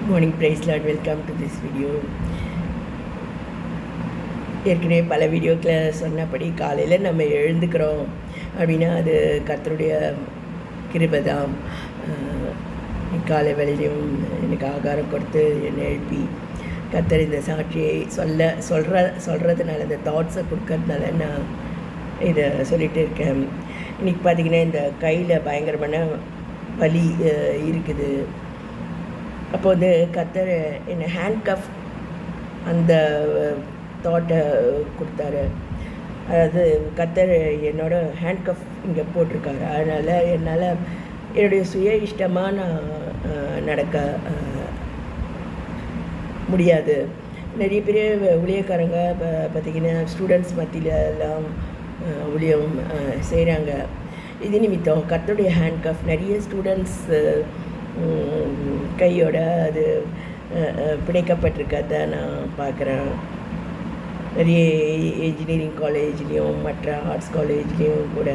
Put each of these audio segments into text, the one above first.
Good morning, praise Lord. Welcome to this video. ஏற்கனவே பல வீடியோக்களில் சொன்னபடி காலையில் நம்ம எழுந்துக்கிறோம் அப்படின்னா அது கர்த்தருடைய கிருபை தான். காலை வேளையிலையும் எனக்கு ஆகாரம் கொடுத்து என்னை எழுப்பி கர்த்தர் இந்த சாட்சியை சொல்கிறதுனால இந்த தாட்ஸை கொடுக்கறதுனால நான் இதை சொல்லிகிட்டு இருக்கேன். இன்றைக்கி பார்த்திங்கன்னா இந்த கையில் பயங்கரமான வலி இருக்குது. அப்போ வந்து கர்த்தர் என்னை ஹேண்ட் கஃப் அந்த தாட்டை கொடுத்தாரு. அதாவது கர்த்தர் என்னோடய ஹேண்ட் கஃப் இங்கே போட்டிருக்காரு. அதனால் என்னால் என்னுடைய சுய இஷ்டமாக நான் நடக்க முடியாது. நிறைய பேர் ஊழியக்காரங்க பார்த்திங்கன்னா ஸ்டூடெண்ட்ஸ் மத்தியில் எல்லாம் ஊழியம் செய்கிறாங்க. இது நிமித்தம் கர்த்தருடைய ஹேண்ட் கஃப் நிறைய ஸ்டூடெண்ட்ஸ் கையோட அது பிணைக்கப்பட்டிருக்கதை நான் பார்க்குறேன். நிறைய இன்ஜினியரிங் காலேஜ்லேயும் மற்ற ஆர்ட்ஸ் காலேஜ்லேயும் கூட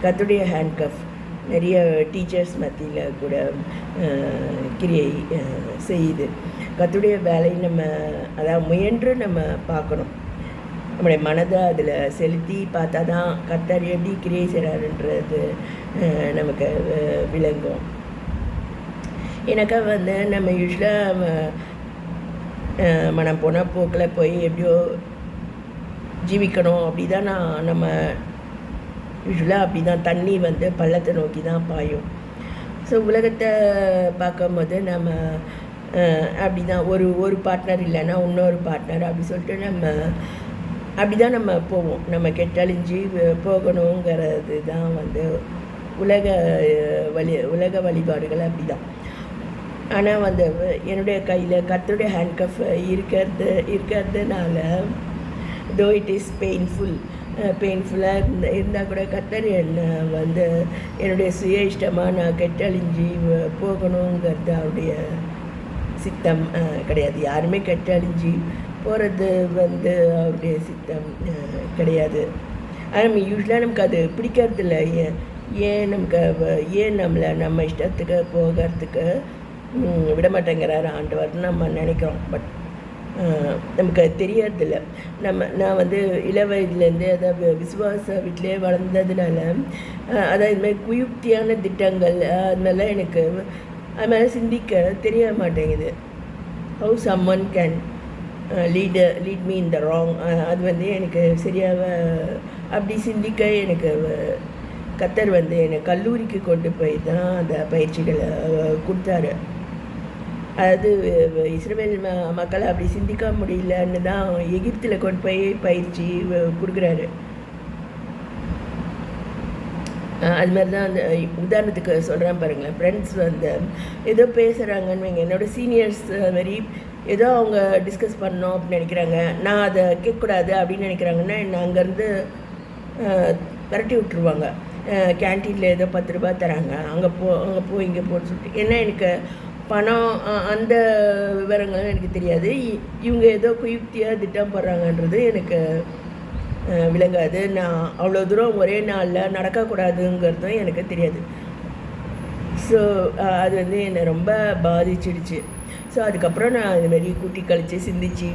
கர்த்தருடைய ஹேண்ட் கஃப் நிறைய டீச்சர்ஸ் மத்தியில் கூட கிரியை செய்யுது. கர்த்தருடைய வேலையை நம்ம அதாவது முயன்று நம்ம பார்க்கணும். நம்முடைய மனதை அதில் செலுத்தி பார்த்தா தான் கர்த்தர் எப்படி கிரியை செய்கிறாருன்றது நமக்கு விளங்கும். எனக்கு வந்து நம்ம யூஸ்வலாக மனம் போன போக்கில் போய் எப்படியோ ஜீவிக்கணும் அப்படி தான் நம்ம யூஸ்வலாக அப்படி தான் தண்ணி வந்து பள்ளத்தை நோக்கி தான் பாயும். ஸோ உலகத்தை பார்க்கும்போது நம்ம அப்படி தான் ஒரு பார்ட்னர் இல்லைன்னா இன்னொரு பார்ட்னர் அப்படி சொல்லிட்டு நம்ம அப்படி தான் நம்ம போவோம். நம்ம கெட்டழிஞ்சு போகணுங்கிறது தான் வந்து உலக வழிபாடுகள் அப்படி தான். ஆனால் வந்து என்னுடைய கையில் கர்த்தருடைய ஹேண்ட் கஃப் இருக்கிறதுனால தோ இட் இஸ் பெயின்ஃபுல்லாக இருந்தால் கூட கர்த்தர் என்னை வந்து என்னுடைய சுய இஷ்டமாக நான் கெட்டழிஞ்சி போகணுங்கிறது அவருடைய சித்தம் கிடையாது. யாருமே கெட்டழிஞ்சி போகிறது வந்து அவருடைய சித்தம் கிடையாது. ஆனால் நம்ம யூஸ்வலாக நமக்கு அது பிடிக்கிறதில்ல. ஏன் நம்ம இஷ்டத்துக்கு போகிறதுக்கு விடமாட்டேங்கிறாரு ஆண்டவர்னு நம்ம நினைக்கிறோம். பட் நமக்கு அது தெரியறதில்ல. நான் வந்து வயதுலேருந்து அதாவது விசுவாச வீட்டிலே வளர்ந்ததுனால அதாவது இதுமாதிரி குயுக்தியான திட்டங்கள் அதனால எனக்கு அது மேலே சிந்திக்க தெரிய மாட்டேங்குது. How someone can lead me in the wrong. அது வந்து எனக்கு சரியாக அப்படி சிந்திக்க எனக்கு கர்த்தர் வந்து என்னை கல்லூரிக்கு கொண்டு போய் தான் அந்த பயிற்சிகளை கொடுத்தாரு. அதாவது இஸ்ரவேல் மக்களை அப்படி சிந்திக்க முடியலன்னு தான் எகிப்தில் கொண்டு போய் பயிற்சி கொடுக்குறாரு. அது மாதிரி தான் அந்த உதாரணத்துக்கு சொல்கிறேன் பாருங்களேன். ஃப்ரெண்ட்ஸ் வந்து ஏதோ பேசுகிறாங்கன்னு வைங்க, என்னோடய சீனியர்ஸ் மாதிரி ஏதோ அவங்க டிஸ்கஸ் பண்ணோம் அப்படின்னு நினைக்கிறாங்க. நான் அதை கேட்கக்கூடாது அப்படின்னு நினைக்கிறாங்கன்னா என்னை அங்கேருந்து விரட்டி விட்டுருவாங்க. கேன்டீனில் ஏதோ 10 ரூபா தராங்க, அங்கே போ இங்கே போன்னு சொல்லிட்டு. ஏன்னா எனக்கு பணம் அந்த விவரங்களும் எனக்கு தெரியாது. இவங்க ஏதோ குயுக்தியாக திட்டம் போடுறாங்கன்றது எனக்கு விளங்காது. நான் அவ்வளோ தூரம் ஒரே நாளில் நடக்கக்கூடாதுங்கிறதும் எனக்கு தெரியாது. ஸோ அது வந்து என்னை ரொம்ப பாதிச்சிடுச்சு. ஸோ அதுக்கப்புறம் நான் இதுமாரி கூட்டி கழித்து சிந்தித்து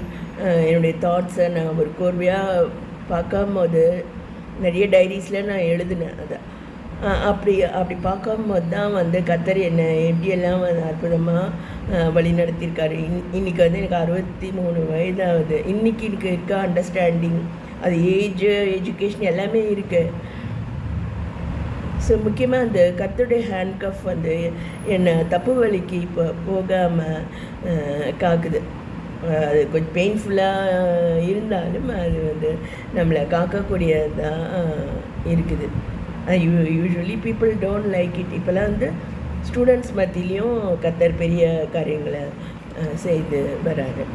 என்னுடைய தாட்ஸை நான் ஒரு கோர்வையாக பார்க்கும்போது நிறைய டைரிஸில் நான் எழுதினேன். அதை அப்படி பார்க்கும்போது தான் வந்து கர்த்தர் என்னை எப்படியெல்லாம் அற்புதமாக வழி நடத்தியிருக்காரு. இன்றைக்கி வந்து எனக்கு 63 வயதாகுது. இன்றைக்கி எனக்கு இருக்க அண்டர்ஸ்டாண்டிங், அது எஜுகேஷன் எல்லாமே இருக்குது. ஸோ முக்கியமாக அந்த கர்த்தருடைய ஹேண்ட் கஃப் வந்து என்னை தப்பு வழிக்கு இப்போ போகாமல் காக்குது. அது கொஞ்சம் பெயின்ஃபுல்லாக இருந்தாலும் அது வந்து நம்மளை காக்கக்கூடியதாக இருக்குது. Usually people don't like it. இப்போலாம் வந்து ஸ்டூடெண்ட்ஸ் மத்தியிலையும் கர்த்தர் பெரிய காரியங்களை செய்து வராரு.